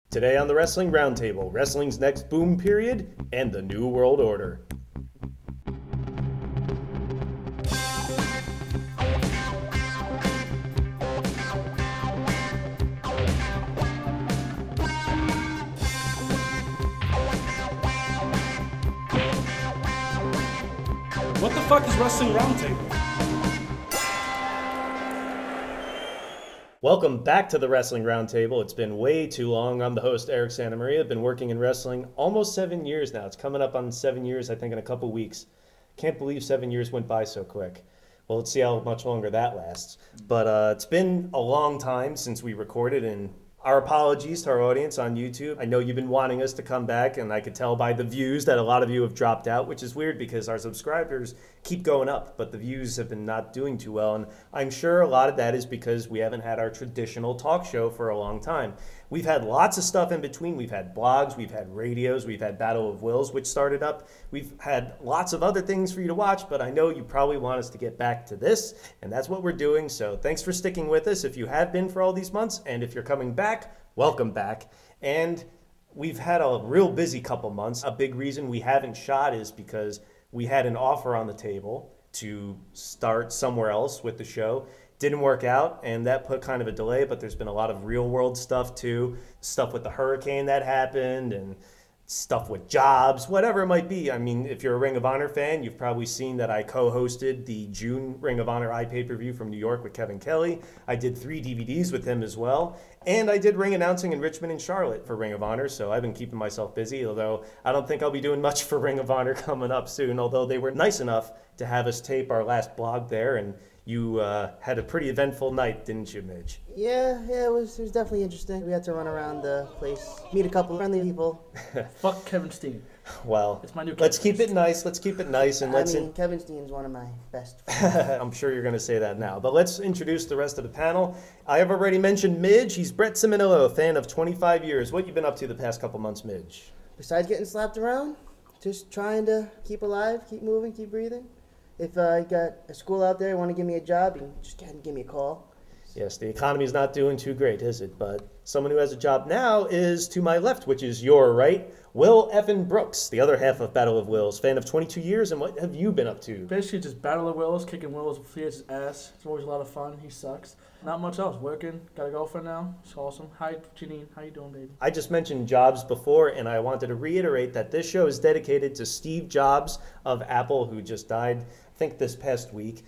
Today on the Wrestling Roundtable, wrestling's next boom period and the New World Order. What the fuck is Wrestling Roundtable? Welcome back to the Wrestling Roundtable. It's been way too long. I'm the host, Eric Santamaria. I've been working in wrestling almost 7 years now. It's coming up on 7 years, I think, in a couple weeks. Can't believe 7 years went by so quick. Well, let's see how much longer that lasts. But it's been a long time since we recorded, and our apologies to our audience on YouTube. I know you've been wanting us to come back, and I could tell by the views that a lot of you have dropped out, which is weird because our subscribers keep going up, but the views have been not doing too well. And I'm sure a lot of that is because we haven't had our traditional talk show for a long time. We've had lots of stuff in between. We've had blogs, we've had radios, we've had Battle of Wills, which started up. We've had lots of other things for you to watch, but I know you probably want us to get back to this, and that's what we're doing. So thanks for sticking with us if you have been for all these months, and if you're coming back, welcome back. And we've had a real busy couple months. A big reason we haven't shot is because we had an offer on the table to start somewhere else with the show. Didn't work out, and that put kind of a delay, but there's been a lot of real world stuff too. Stuff with the hurricane that happened and stuff with jobs, whatever it might be. I mean, if you're a Ring of Honor fan, you've probably seen that I co-hosted the June Ring of Honor iPay-per-view from New York with Kevin Kelly. I did 3 DVDs with him as well. And I did ring announcing in Richmond and Charlotte for Ring of Honor, so I've been keeping myself busy, although I don't think I'll be doing much for Ring of Honor coming up soon, although they were nice enough to have us tape our last blog there, and you had a pretty eventful night, didn't you, Midge? Yeah, it was definitely interesting. We had to run around the place, meet a couple friendly people. Fuck Kevin Steen. Well, It's my new let's catchphrase. keep it nice. Let's keep it nice, and let's. Kevin Steen's one of my best friends. I'm sure you're going to say that now, but let's introduce the rest of the panel. I have already mentioned Midge. He's Brett Ciminillo, a fan of 25 years. What you been up to the past couple months, Midge? Besides getting slapped around, just trying to keep alive, keep moving, keep breathing. If you got a school out there, want to give me a job, you can just go ahead and give me a call. Yes, the economy's not doing too great, is it? But someone who has a job now is to my left, which is your right, Will Effin Brooks, the other half of Battle of Wills, fan of 22 years, and what have you been up to? Basically just Battle of Wills, kicking Wills, his ass. It's always a lot of fun. He sucks. Not much else. Working. Got a girlfriend now. It's awesome. Hi, Janine. How you doing, baby? I just mentioned Jobs before, and I wanted to reiterate that this show is dedicated to Steve Jobs of Apple, who just died, I think, this past week.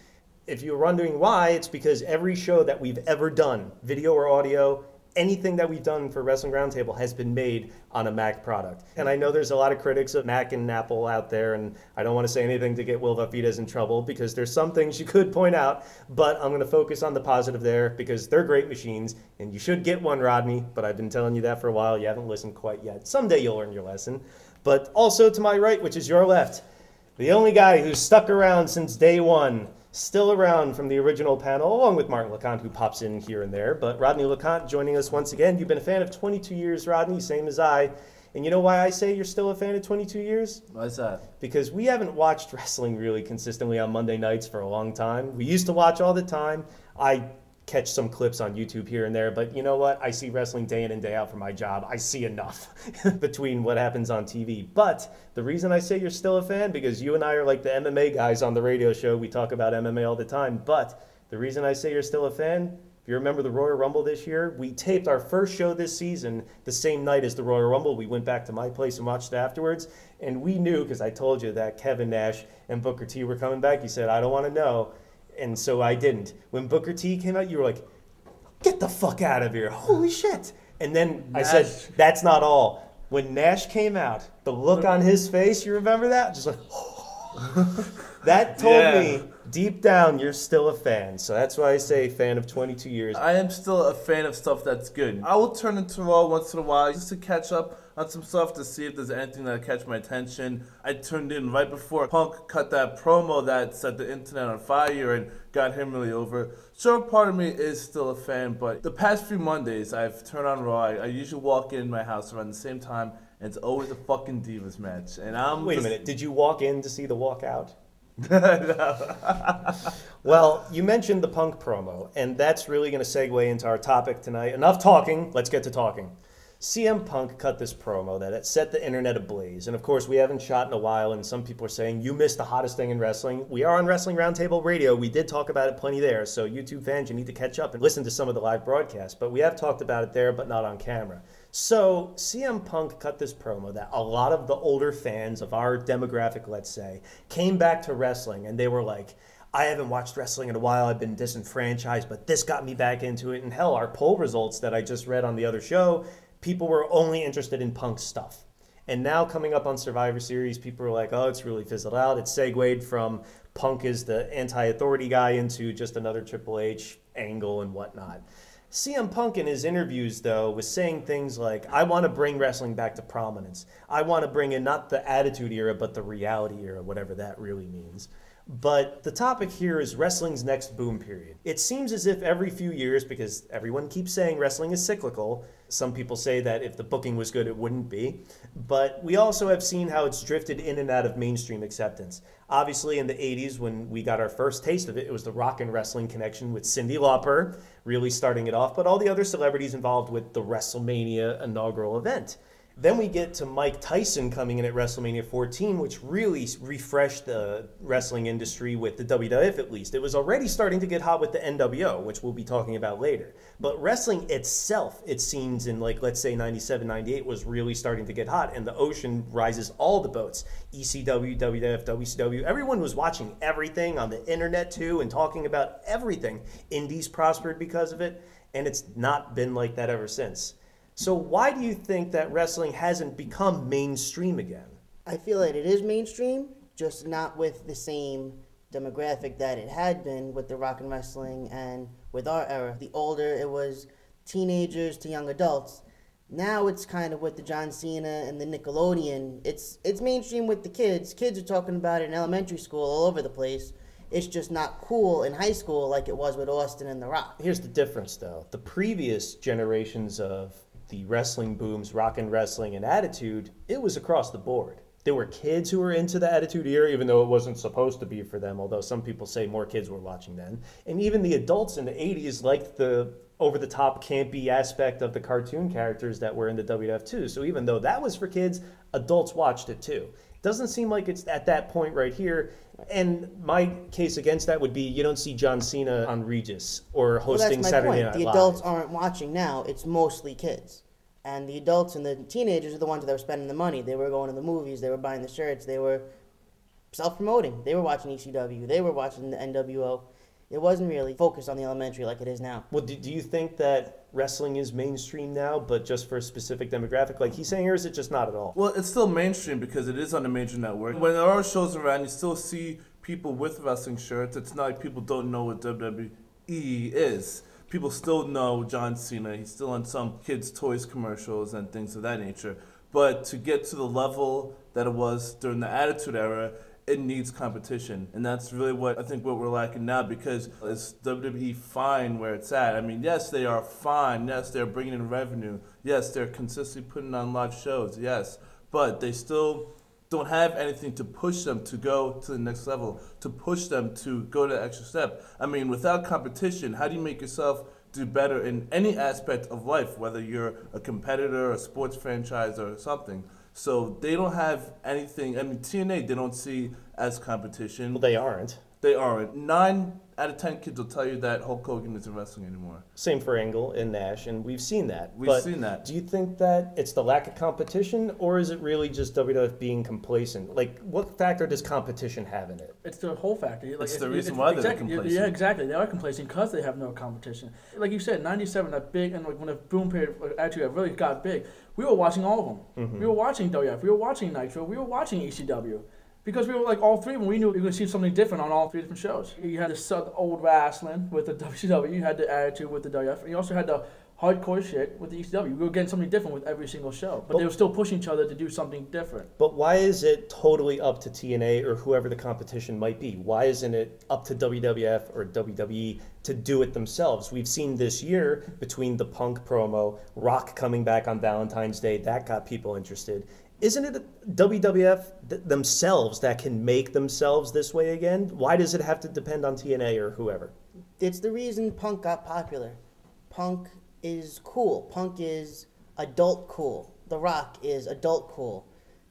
If you're wondering why, it's because every show that we've ever done, video or audio, anything that we've done for Wrestling Roundtable has been made on a Mac product. And I know there's a lot of critics of Mac and Apple out there, and I don't want to say anything to get Will Vafidas in trouble because there's some things you could point out, but I'm going to focus on the positive there because they're great machines, and you should get one, Rodney, but I've been telling you that for a while. You haven't listened quite yet. Someday you'll learn your lesson. But also to my right, which is your left, the only guy who's stuck around since day one, still around from the original panel, along with Martin LeConte, who pops in here and there. But Rodney LeConte joining us once again. You've been a fan of 22 years, Rodney, same as I. And you know why I say you're still a fan of 22 years? Why's that? Because we haven't watched wrestling really consistently on Monday nights for a long time. We used to watch all the time. I catch some clips on YouTube here and there, but you know what? I see wrestling day in and day out for my job. I see enough between what happens on TV. But the reason I say you're still a fan, because you and I are like the MMA guys on the radio show. We talk about MMA all the time. But the reason I say you're still a fan, if you remember the Royal Rumble this year, we taped our first show this season the same night as the Royal Rumble. We went back to my place and watched it afterwards. And we knew, because I told you that Kevin Nash and Booker T were coming back. You said, I don't want to know. And so I didn't. When Booker T came out, you were like, get the fuck out of here. Holy shit. And then I said, that's not all. When Nash came out, the look on his face, you remember that? Just like, that told me deep down you're still a fan. So that's why I say fan of 22 years. I am still a fan of stuff that's good. I will turn into Raw once in a while just to catch up on some stuff to see if there's anything that catch my attention. I tuned in right before Punk cut that promo that set the internet on fire and got him really over. So part of me is still a fan, but the past few Mondays I've turned on Raw. I usually walk in my house around the same time, and it's always a fucking Divas match. And I'm Wait a minute, did you walk in to see the walkout? Well, you mentioned the Punk promo, and that's really going to segue into our topic tonight. Enough talking, let's get to talking. CM Punk cut this promo that it set the internet ablaze. And of course, we haven't shot in a while, and some people are saying, you missed the hottest thing in wrestling. We are on Wrestling Roundtable Radio. We did talk about it plenty there. So YouTube fans, you need to catch up and listen to some of the live broadcasts. But we have talked about it there, but not on camera. So CM Punk cut this promo that a lot of the older fans of our demographic, let's say, came back to wrestling, and they were like, I haven't watched wrestling in a while. I've been disenfranchised, but this got me back into it. And hell, our poll results that I just read on the other show, people were only interested in Punk's stuff. And now coming up on Survivor Series, people are like, oh, it's really fizzled out. It's segued from Punk is the anti-authority guy into just another Triple H angle and whatnot. CM Punk in his interviews, though, was saying things like, I want to bring wrestling back to prominence. I want to bring in not the Attitude Era, but the Reality Era, whatever that really means. But the topic here is wrestling's next boom period. It seems as if every few years, because everyone keeps saying wrestling is cyclical, some people say that if the booking was good, it wouldn't be. But we also have seen how it's drifted in and out of mainstream acceptance. Obviously, in the 80s, when we got our first taste of it, it was the Rock and Wrestling connection with Cyndi Lauper really starting it off, but all the other celebrities involved with the WrestleMania inaugural event. Then we get to Mike Tyson coming in at WrestleMania 14, which really refreshed the wrestling industry with the WWF at least. It was already starting to get hot with the NWO, which we'll be talking about later. But wrestling itself, it seems in like, let's say 97, 98, was really starting to get hot, and the ocean rises all the boats. ECW, WWF, WCW, everyone was watching everything on the internet too and talking about everything. Indies prospered because of it, and it's not been like that ever since. So why do you think that wrestling hasn't become mainstream again? I feel that it is mainstream, just not with the same demographic that it had been with the Rock and Wrestling and with our era. The older it was teenagers to young adults. Now it's kind of with the John Cena and the Nickelodeon. It's mainstream with the kids. Kids are talking about it in elementary school all over the place. It's just not cool in high school like it was with Austin and The Rock. Here's the difference, though. The previous generations of the wrestling booms, Rock and Wrestling and Attitude, it was across the board. There were kids who were into the Attitude Era, even though it wasn't supposed to be for them, although some people say more kids were watching then. And even the adults in the 80s liked the over-the-top campy aspect of the cartoon characters that were in the WWF too. So even though that was for kids, adults watched it too. Doesn't seem like it's at that point right here. And my case against that would be you don't see John Cena on Regis or hosting Saturday Night Live. The adults aren't watching now. It's mostly kids. And the adults and the teenagers are the ones that were spending the money. They were going to the movies. They were buying the shirts. They were self-promoting. They were watching ECW. They were watching the NWO. It wasn't really focused on the elementary like it is now. Well, do you think that wrestling is mainstream now, but just for a specific demographic like he's saying, or is it just not at all? Well, it's still mainstream because it is on a major network. When there are shows around, you still see people with wrestling shirts. It's not like people don't know what WWE is. People still know John Cena. He's still on some kids' toys commercials and things of that nature. But to get to the level that it was during the Attitude Era, it needs competition, and that's really what I think what we're lacking now, because is WWE fine where it's at? I mean, yes, they are fine. Yes, they're bringing in revenue. Yes, they're consistently putting on live shows. Yes, but they still don't have anything to push them to go to the next level, to push them to go to the extra step. I mean, without competition, how do you make yourself do better in any aspect of life, whether you're a competitor, a sports franchise, or something? So they don't have anything. I mean, TNA they don't see as competition. Well, they aren't. They aren't. 9 out of 10 kids will tell you that Hulk Hogan isn't wrestling anymore. Same for Angle and Nash, and we've seen that. We've seen that. Do you think that it's the lack of competition, or is it really just WWF being complacent? Like, what factor does competition have in it? It's the whole factor. Like, it's the reason why they're complacent. Yeah, exactly. They are complacent because they have no competition. Like you said, 97, that big, and like when the boom period actually really got big, we were watching all of them. Mm-hmm. We were watching WWF, we were watching Nitro, we were watching ECW. Because we were like all three of them, we knew we were going to see something different on all 3 different shows. You had the old wrestling with the WCW, you had the Attitude with the WF, and you also had the hardcore shit with the ECW. We were getting something different with every single show. But they were still pushing each other to do something different. But why is it totally up to TNA or whoever the competition might be? Why isn't it up to WWF or WWE to do it themselves? We've seen this year between the Punk promo, Rock coming back on Valentine's Day, that got people interested. Isn't it WWF themselves that can make themselves this way again? Why does it have to depend on TNA or whoever? It's the reason Punk got popular. Punk is cool. Punk is adult cool. The Rock is adult cool.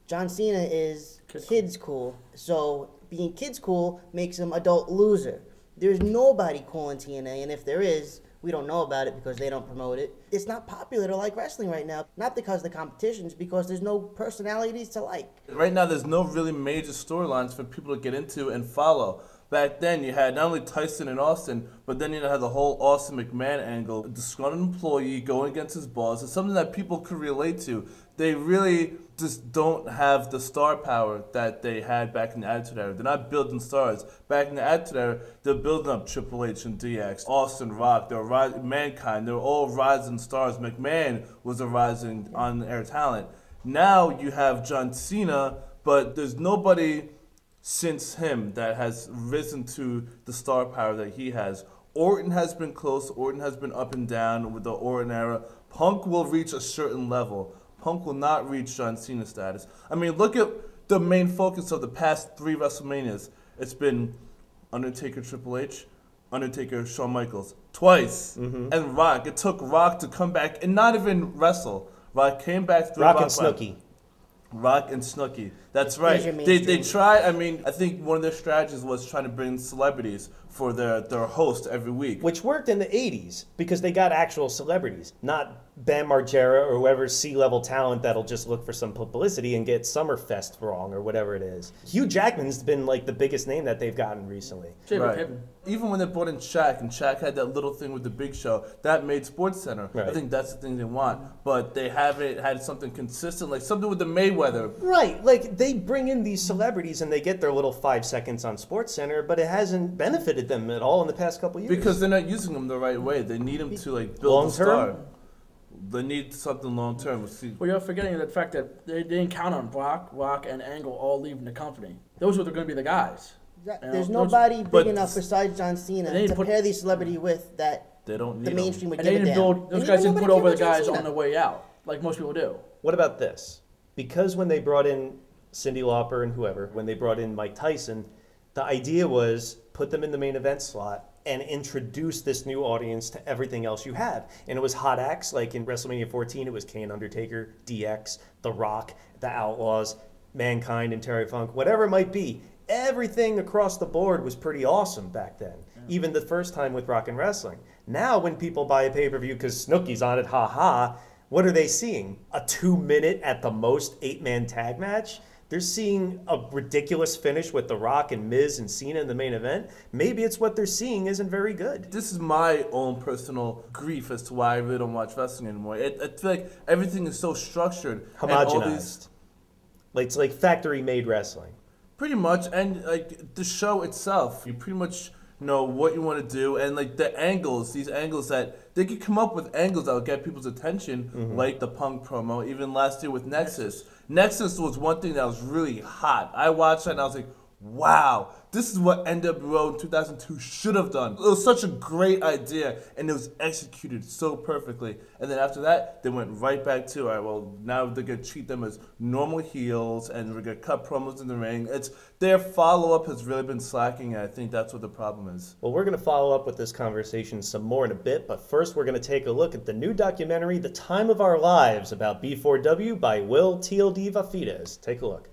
John Cena is kids cool. So being kids cool makes him adult loser. There's nobody cool in TNA, and if there is, we don't know about it because they don't promote it. It's not popular to like wrestling right now. Not because of the competitions, because there's no personalities to like. Right now, there's no really major storylines for people to get into and follow. Back then, you had not only Tyson and Austin, but then you had the whole Austin McMahon angle. A disgruntled employee going against his boss. It's something that people could relate to. They really just don't have the star power that they had back in the Attitude Era. They're not building stars. Back in the Attitude Era, they're building up Triple H and DX, Austin, Rock, they were Mankind. They were all rising stars. McMahon was a rising on-air talent. Now you have John Cena, but there's nobody since him that has risen to the star power that he has. Orton has been close. Orton has been up and down with the Orton era. Punk will reach a certain level. Punk will not reach John Cena status. I mean, look at the main focus of the past 3 WrestleManias. It's been Undertaker, Triple H, Undertaker, Shawn Michaels, twice, and Rock. It took Rock to come back and not even wrestle. Rock came back through Rock and Snooki. Rock and Snooki. That's right. They tried. I mean, I think one of their strategies was trying to bring celebrities for their host every week. Which worked in the 80s because they got actual celebrities, not Bam Margera or whoever's C-level talent that'll just look for some publicity and get Summerfest wrong or whatever it is. Hugh Jackman's been like the biggest name that they've gotten recently. Right. Even when they brought in Shaq, and Shaq had that little thing with the Big Show, that made SportsCenter. Right. I think that's the thing they want. But they haven't had something consistent, like something with the Mayweather. Right, like they bring in these celebrities and they get their little 5 seconds on SportsCenter, but it hasn't benefited them at all in the past couple years. Because they're not using them the right way. They need them to like build a star. They need something long term. Well, you're forgetting the fact that they didn't count on Brock, Rock, and Angle all leaving the company. Those were going to be the guys. There's nobody big enough besides John Cena to pair these celebrity with that they don't need the mainstream would and give they didn't a damn. build, those guys didn't put over the guys on the way out, like most people do. What about this? Because when they brought in Cyndi Lauper and whoever, when they brought in Mike Tyson, the idea was put them in the main event slot and introduce this new audience to everything else you have. And it was hot acts, like in WrestleMania 14, it was Kane, Undertaker, DX, The Rock, The Outlaws, Mankind, and Terry Funk, whatever it might be. Everything across the board was pretty awesome back then, even the first time with Rock and Wrestling. Now when people buy a pay-per-view because Snooki's on it, ha-ha, what are they seeing? A 2-minute, at the most, 8-man tag match? They're seeing a ridiculous finish with The Rock and Miz and Cena in the main event. Maybe it's what they're seeing isn't very good. This is my own personal grief as to why I really don't watch wrestling anymore. I feel like everything is so structured. Homogenized. It's like factory-made wrestling. Pretty much, and like the show itself, you pretty much know what you want to do, and like the angles, these angles that they could come up with angles that will get people's attention, like the Punk promo, even last year with Nexus. Nexus was one thing that was really hot. I watched that and I was like, wow, this is what NWO in 2002 should have done. It was such a great idea, and it was executed so perfectly. And then after that, they went right back to, all right, well, now they're going to treat them as normal heels, and we're going to cut promos in the ring. Their follow-up has really been slacking, and I think that's what the problem is. Well, we're going to follow up with this conversation some more in a bit, but first we're going to take a look at the new documentary, The Time of Our Lives, about B4W by Will TLD Vafides. Take a look.